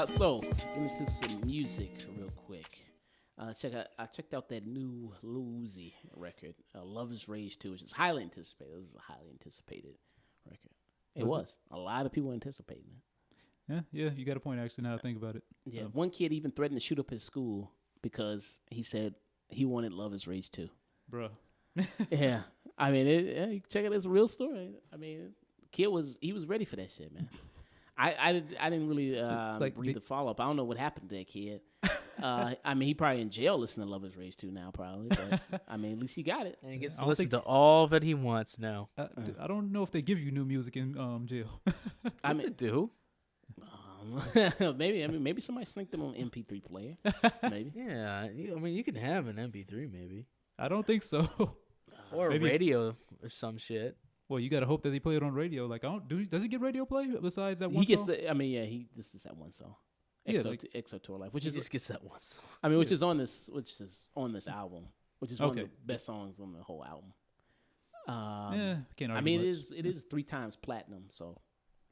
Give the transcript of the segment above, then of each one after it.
So into some music real quick. I checked out that new Lil Uzi record, "Love Is Rage 2," which is highly anticipated. It was a highly anticipated record. It was. A lot of people anticipating it. Yeah, you got a point actually. Now I think about it. Yeah, one kid even threatened to shoot up his school because he said he wanted "Love Is Rage 2." Bro. Yeah, I mean, you check it. It's a real story. I mean, kid was ready for that shit, man. I didn't really read the follow up. I don't know what happened to that kid. I mean, he probably in jail listening to "Love Is Rage 2" now, probably. But I mean, at least he got it. And he gets to listen to all that he wants now. I don't know if they give you new music in jail. I mean, do. Maybe somebody slinked them on MP3 player. Maybe. Yeah, I mean, you can have an MP3 maybe. I don't think so. Or Maybe. radio or some shit. Well, you gotta hope that they play it on radio. Like, does he get radio play besides that one He gets. song? This is that one song. Yeah, EXO Tour Life, which He is just gets that one song. I mean, which is on this album, which is one of Okay. the best songs on the whole album. Can't argue I mean, much. it is 3 times platinum. So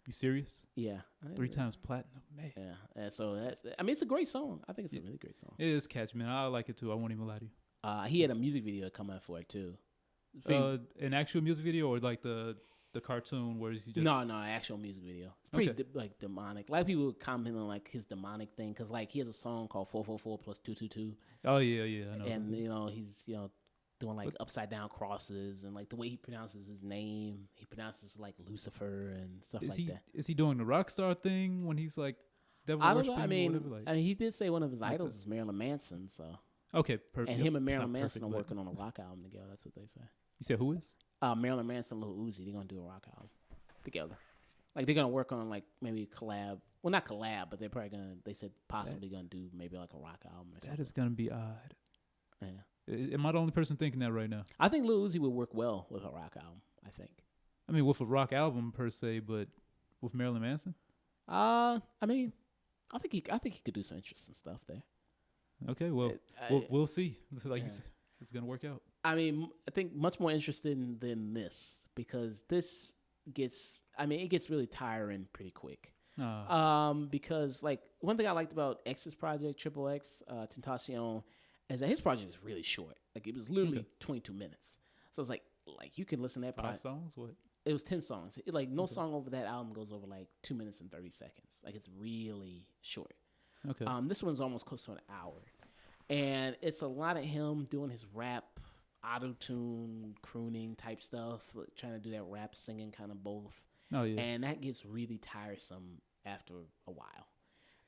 You serious? yeah, 3 times platinum, man. Yeah, and so it's a great song. I think it's a really great song. It is catchy, man. I like it too. I won't even lie to you. He had a music video come out for it too. An actual music video or like the cartoon where he just No, actual music video. It's pretty Okay. demonic. A lot of people comment on like his demonic thing because like he has a song called 444 plus 222, Oh yeah, I know. and he's doing like upside down crosses and like the way he pronounces his name, he pronounces like Lucifer and stuff like that. Is he doing the rock star thing when he's like devil I don't know. worshiping I or mean, whatever? he did say one of his like idols the- is Marilyn Manson. So Okay, perfect. and him and Marilyn Not Manson perfect, are but- working on a rock album together. That's what they say. You said who is? Marilyn Manson, Lil Uzi, they're gonna do a rock album together. Like they're gonna work on like maybe a collab. Well, not collab, but they're probably gonna. They said possibly gonna do maybe like a rock album or something. That is gonna be odd. Yeah, Am I the only person thinking that right now? I think Lil Uzi would work well with a rock album. I think. I mean, with a rock album per se, but with Marilyn Manson. I mean, I think he could do some interesting stuff there. Okay, well, we'll see. Like you said, it's gonna work out. I mean, I think much more interesting than this because this gets. I mean, it gets really tiring pretty quick. Because like one thing I liked about X's project, Triple X, Tentacion, is that his project was really short. Like it was literally 22 minutes. So it's like you can listen to that 5 songs. What? It was 10 songs. No song over that album goes over like 2 minutes and 30 seconds. Like it's really short. Okay. This one's almost close to an hour, and it's a lot of him doing his rap, auto-tune, crooning type stuff, trying to do that rap singing kind of both. Oh yeah. And that gets really tiresome after a while.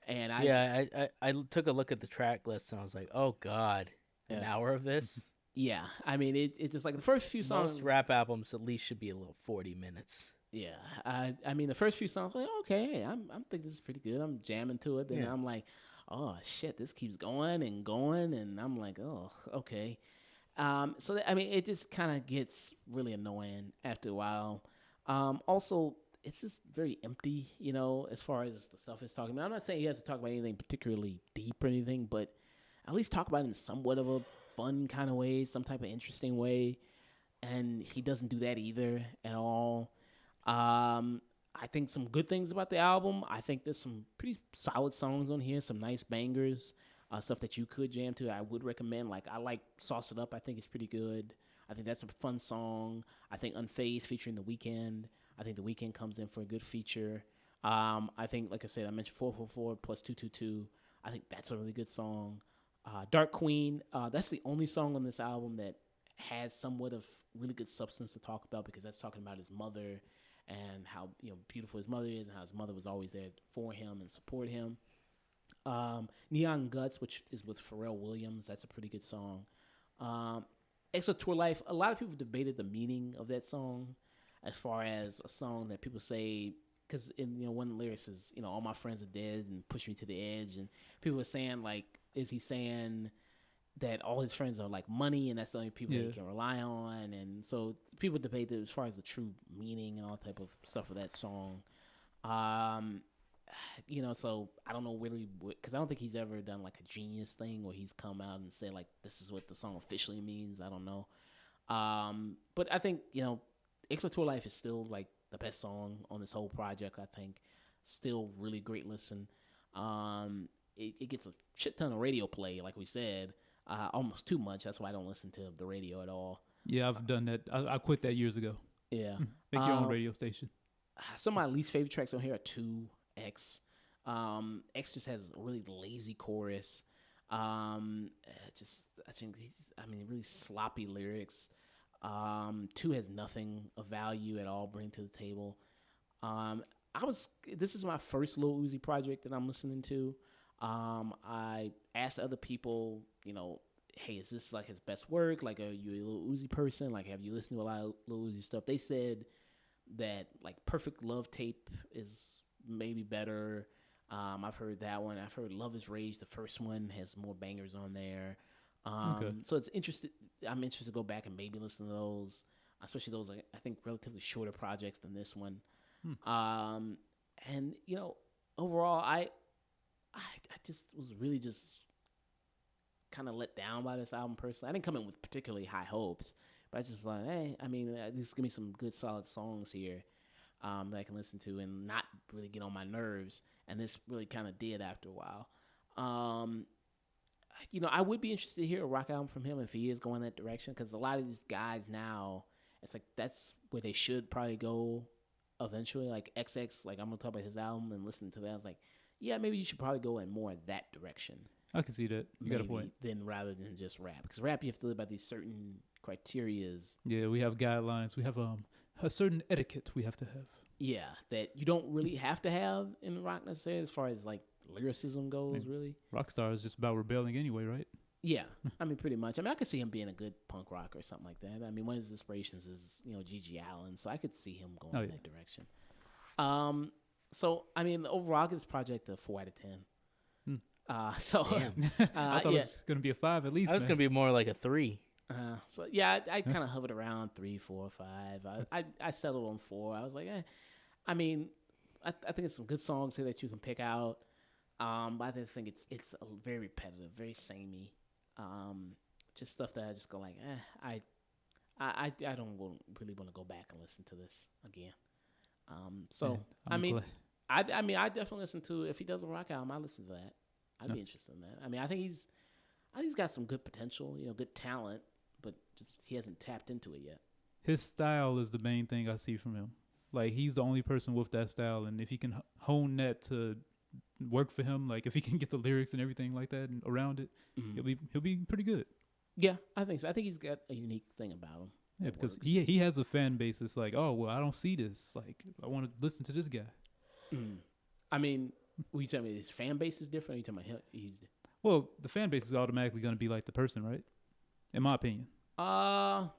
And I took a look at the track list and I was like, oh god, an hour of this. Yeah, I mean it's just like the first few songs. Most rap albums at least should be a little 40 minutes. Yeah, I mean the first few songs, like okay, I'm thinking this is pretty good. I'm jamming to it. Then I'm like, oh shit, this keeps going, and I'm like, oh okay. So I mean it just kind of gets really annoying after a while. Also, it's just very empty, as far as the stuff he's talking about. I'm not saying he has to talk about anything particularly deep or anything, but at least talk about it in somewhat of a fun kind of way, some type of interesting way. And he doesn't do that either at all. I think some good things about the album. I think there's some pretty solid songs on here, some nice bangers, stuff that you could jam to. I would recommend. Like I like Sauce It Up. I think it's pretty good. I think that's a fun song. I think Unfazed featuring The Weeknd. I think The Weeknd comes in for a good feature. I think, like I said, I mentioned 444 plus 222. I think that's a really good song. Dark Queen, that's the only song on this album that has somewhat of really good substance to talk about because that's talking about his mother and how beautiful his mother is and how his mother was always there for him and support him. Neon Guts, which is with Pharrell Williams, that's a pretty good song. EXO Tour Life, a lot of people debated the meaning of that song as far as a song that people say, because in one of the lyrics is, all my friends are dead and push me to the edge, and people were saying like, is he saying that all his friends are like money and that's the only people that he can rely on? And so people debated as far as the true meaning and all type of stuff of that song. So I don't know really because I don't think he's ever done like a Genius thing where he's come out and said like this is what the song officially means. I don't know. But I think Extra Tour Life is still like the best song on this whole project. I think still really great listen. It gets a shit ton of radio play, like we said, almost too much. That's why I don't listen to the radio at all. Yeah, I've done that. I quit that years ago. Yeah, make your own radio station. Some of my least favorite tracks on here are 2X. X just has a really lazy chorus. I think really sloppy lyrics. 2 has nothing of value at all bring to the table. This is my first Lil Uzi project that I'm listening to. I asked other people, hey, is this like his best work? Like, are you a Lil Uzi person? Like, have you listened to a lot of Lil Uzi stuff? They said that like Perfect Love Tape is maybe better. I've heard that one. I've heard Love Is Rage. The first one has more bangers on there. Okay. So I'm interested to go back and maybe listen to those, especially those, I think, relatively shorter projects than this one. And, overall, I just was really just kind of let down by this album personally. I didn't come in with particularly high hopes, but I just like, hey, just give me some good solid songs here that I can listen to and not really get on my nerves. And this really kind of did after a while. I would be interested to hear a rock album from him if he is going that direction, because a lot of these guys now, it's like that's where they should probably go eventually. Like XX, like I'm gonna talk about his album and listen to that. I was like, yeah, maybe you should probably go in more that direction. I can see that. You got a point. Then rather than just rap, because rap you have to live by these certain criterias. Yeah, we have guidelines. We have a certain etiquette we have to have. Yeah, that you don't really have to have in rock necessarily, as far as like lyricism goes. Really, Rockstar is just about rebelling anyway, right? Yeah, pretty much. I could see him being a good punk rock or something like that. One of his inspirations is G.G. Allin, so I could see him going in that direction. So overall, I give this project a 4 out of 10. I thought it was gonna be a 5 at least. I was gonna be more like a 3. So yeah, I kind of hovered around 3, 4, 5. I settled on 4. I was like, I think it's some good songs here that you can pick out. But I just think it's very repetitive, very samey. Just stuff that I just go like, I don't really want to go back and listen to this again. I definitely listen to, if he does a rock album, I listen to that. I'd be interested in that. I think he's got some good potential, good talent, but just he hasn't tapped into it yet. His style is the main thing I see from him. Like, he's the only person with that style, and if he can hone that to work for him, like if he can get the lyrics and everything like that and around it, he'll be pretty good. Yeah, I think so. I think he's got a unique thing about him. Yeah, because he has a fan base that's like, oh well, I don't see this. Like, I want to listen to this guy. Will you tell me his fan base is different? Or you talking about him? Well, the fan base is automatically going to be like the person, right? In my opinion. You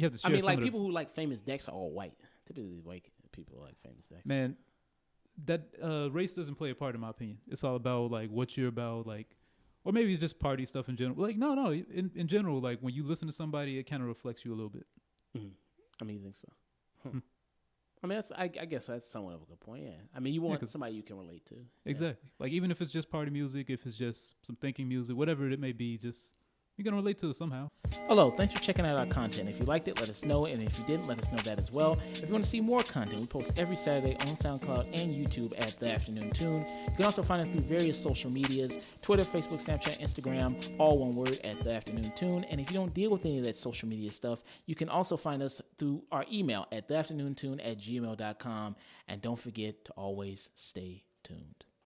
have to share like people who like Famous Dex are all white. Typically, white people like Famous Dex. Man, that race doesn't play a part in my opinion. It's all about like what you're about, like, or maybe it's just party stuff in general. Like, no, in general, like when you listen to somebody, it kind of reflects you a little bit. You think so? I guess that's somewhat of a good point. Yeah. You want somebody you can relate to. Exactly. Yeah. Like, even if it's just party music, if it's just some thinking music, whatever it may be, just you're going to relate to it somehow. Hello, thanks for checking out our content. If you liked it, let us know. And if you didn't, let us know that as well. If you want to see more content, we post every Saturday on SoundCloud and YouTube at The Afternoon Tune. You can also find us through various social medias, Twitter, Facebook, Snapchat, Instagram, all one word at The Afternoon Tune. And if you don't deal with any of that social media stuff, you can also find us through our email at theafternoontune@gmail.com. And don't forget to always stay tuned.